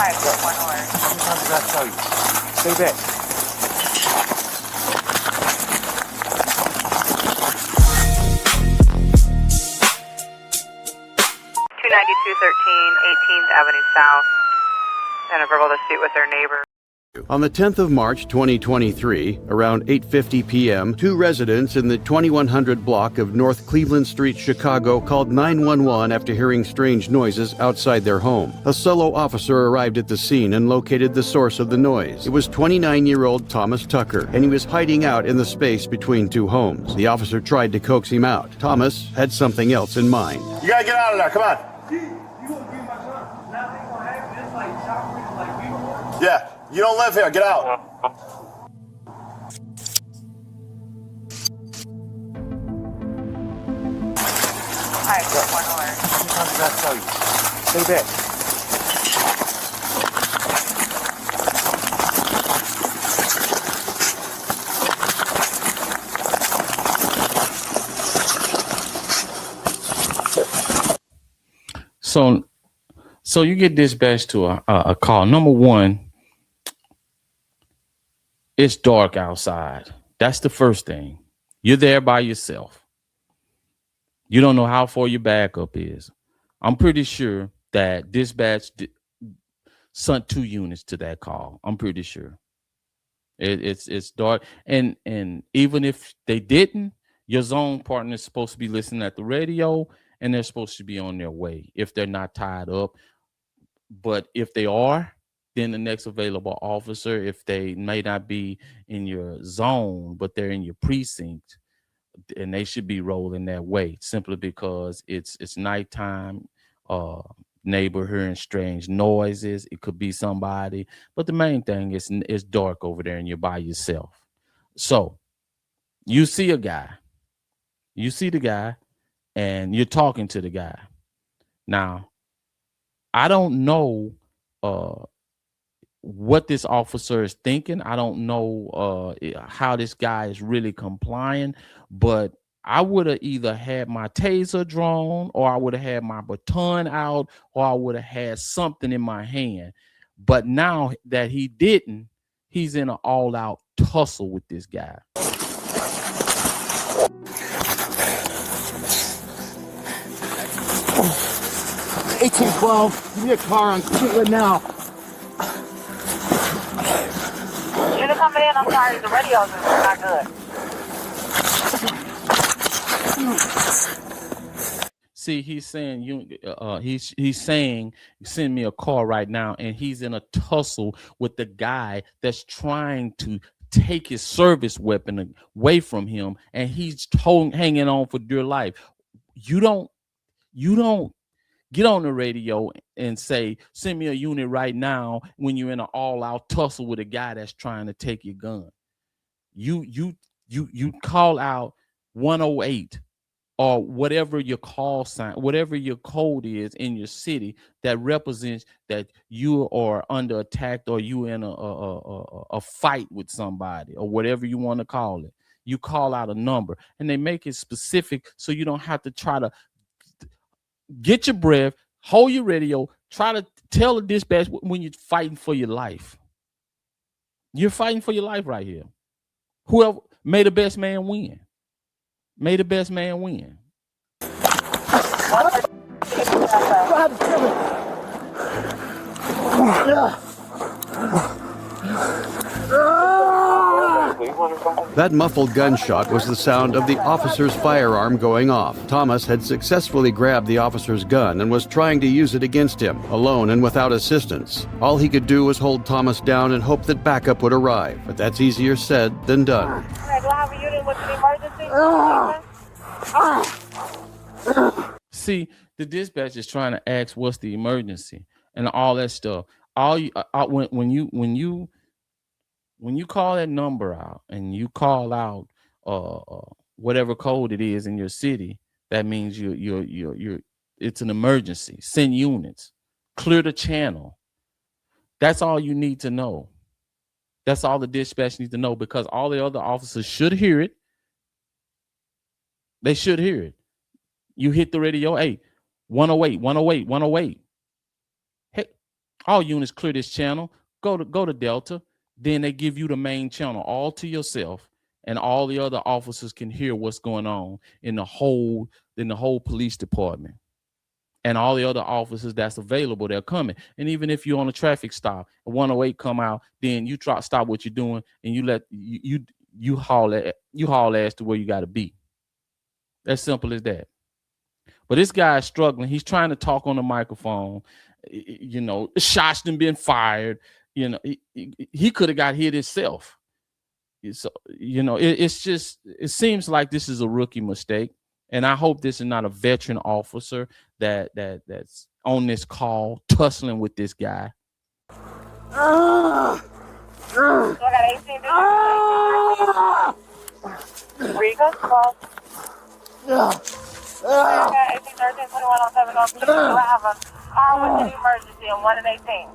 How many times did I tell you? Stay back. Avenue South, and a verbal dispute with their neighbor. On the 10th of March 2023, around 8:50 p.m., two residents in the 2100 block of North Cleveland Street, Chicago, called 911 after hearing strange noises outside their home. A solo officer arrived at the scene and located the source of the noise. It was 29-year-old Thomas Tucker, and he was hiding out in the space between two homes. The officer tried to coax him out. Thomas had something else in mind. You gotta get out of there, come on. Yeah, you don't live here, get out. Hi, good one alert. How many times did I tell you? Stay back. So you get dispatched to a call. Number one, it's dark outside. That's the first thing. You're there by yourself. You don't know how far your backup is. I'm pretty sure that dispatch sent 2 units to that call. I'm pretty sure. It's dark. And even if they didn't, your zone partner is supposed to be listening at the radio, and they're supposed to be on their way if they're not tied up. But if they are, then the next available officer, if they may not be in your zone, but they're in your precinct, and they should be rolling that way simply because it's nighttime, neighbor hearing strange noises. It could be somebody, but the main thing is it's dark over there and you're by yourself. So you see a guy, you see the guy, and you're talking to the guy. Now, I don't know what this officer is thinking. I don't know how this guy is really complying, but I would have either had my taser drawn, or I would have had my baton out, or I would have had something in my hand. But now that he didn't, he's in an all-out tussle with this guy. 1812, give me a car on Cleveland now. You're coming in, I'm sorry, the radio's not good. See, he's saying he's saying send me a call right now, and he's in a tussle with the guy that's trying to take his service weapon away from him, and he's hanging on for dear life. You don't get on the radio and say, send me a unit right now when you're in an all-out tussle with a guy that's trying to take your gun. You call out 108 or whatever your call sign, whatever your code is in your city that represents that you are under attack or you in a fight with somebody or whatever you want to call it. You call out a number, and they make it specific so you don't have to try to get your breath, hold your radio, try to tell the dispatch when you're fighting for your life. You're fighting for your life right here. Whoever, may the best man win. May the best man win. That muffled gunshot was the sound of the officer's firearm going off. Thomas had successfully grabbed the officer's gun and was trying to use it against him, alone and without assistance. All he could do was hold Thomas down and hope that backup would arrive, but that's easier said than done. Do I have a unit with an emergency? See, the dispatch is trying to ask what's the emergency and all that stuff. When you call that number out and you call out whatever code it is in your city, that means you're it's an emergency. Send units, clear the channel. That's all you need to know. That's all the dispatch needs to know, because all the other officers should hear it. They should hear it. You hit the radio, hey, 108, 108, 108. Hey, All units clear this channel. Go to Delta. Then they give you the main channel all to yourself, and all the other officers can hear what's going on in the whole police department. And all the other officers that's available, they're coming. And even if you're on a traffic stop, a 108 come out, then you stop what you're doing, and you haul ass to where you got to be. As simple as that. But this guy is struggling. He's trying to talk on the microphone. You know, shots done been fired. You know, he could have got hit himself. So, you know, it seems like this is a rookie mistake. And I hope this is not a veteran officer that's on this call tussling with this guy. Rico, call. 1813-21 on 7 on Beach. You have a car with an emergency on 1 and 18.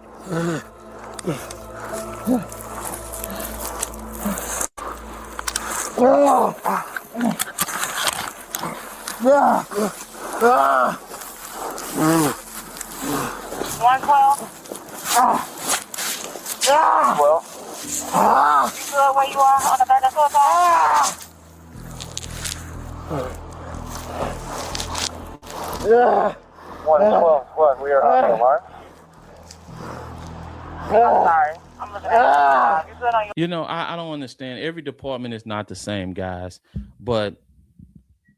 One 12. Well. You good where you are on the back of the car? Yeah. 112, what? We are on the alarm? I'm sorry. I'm looking at you. You good on your... You know, I don't understand. Every department is not the same, guys. But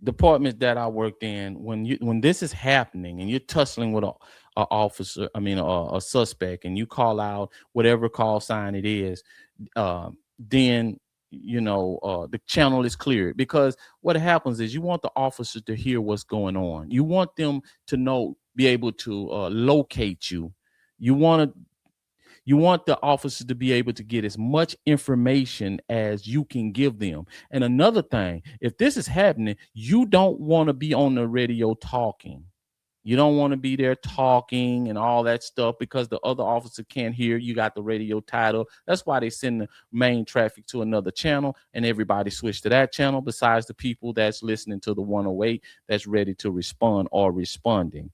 departments that I worked in, when this is happening and you're tussling with a officer, a suspect, and you call out whatever call sign it is, then the channel is cleared, because what happens is you want the officer to hear what's going on. You want them to be able to locate you. You want the officers to be able to get as much information as you can give them. And another thing, if this is happening, you don't want to be on the radio talking. You don't want to be there talking and all that stuff, because the other officer can't hear. You got the radio tied up. That's why they send the main traffic to another channel, and everybody switch to that channel, besides the people that's listening to the 108 that's ready to respond or responding.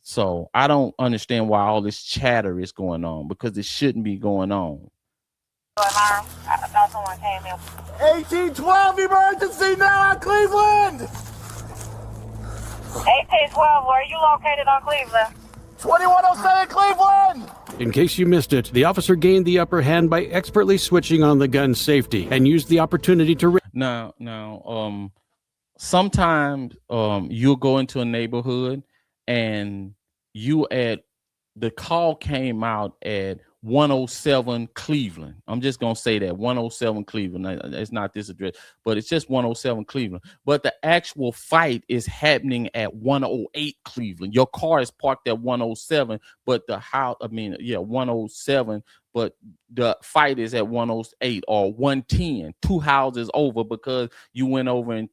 So I don't understand why all this chatter is going on, because it shouldn't be going on. I thought someone came in. 1812 emergency now on Cleveland! 1812, where are you located on Cleveland? 2107 Cleveland! In case you missed it, the officer gained the upper hand by expertly switching on the gun safety and used the opportunity to... Now, sometimes you'll go into a neighborhood and the call came out at 107 Cleveland. I'm just going to say that 107 Cleveland. It's not this address, but it's just 107 Cleveland. But the actual fight is happening at 108 Cleveland. Your car is parked at 107, but 107, but the fight is at 108 or 110, 2 houses over, because you went over and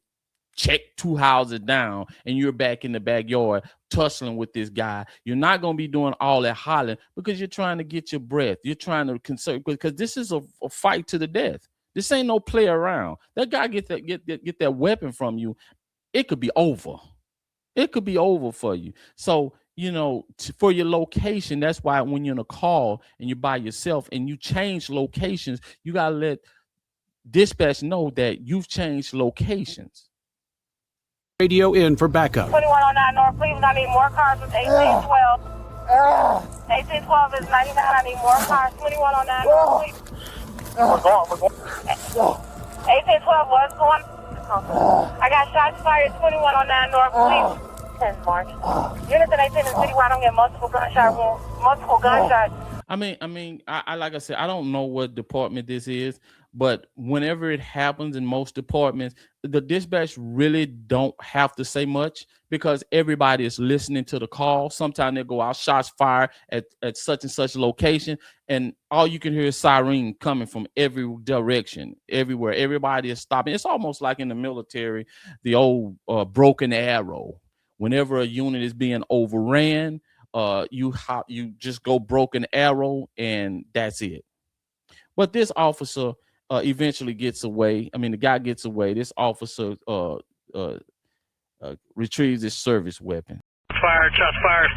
check 2 houses down and you're back in the backyard tussling with this guy. You're not going to be doing all that hollering, because you're trying to get your breath. You're trying to conserve, because this is a fight to the death. This ain't no play around. That guy get that weapon from you, it could be over. It could be over for you. So, for your location, that's why when you're in a call and you're by yourself and you change locations, you got to let dispatch know that you've changed locations. Radio in for backup. 2109 North Cleveland, I need more cars with 1812. 1812 is 99, I need more cars. 2109 North Cleveland. We're going. 1812, what's going on? I got shots fired, 2109 North Cleveland. 10 March. Units in 18 in the city where I don't get multiple gunshots. I like I said, I don't know what department this is, but whenever it happens in most departments, the dispatch really don't have to say much, because everybody is listening to the call. Sometimes they go out, shots fired at such and such location, and all you can hear is siren coming from every direction, everywhere. Everybody is stopping. It's almost like in the military, the old broken arrow. Whenever a unit is being overran, you just go broken arrow, and that's it. But this officer eventually gets away. The guy gets away. This officer retrieves his service weapon. Fired, shots fired.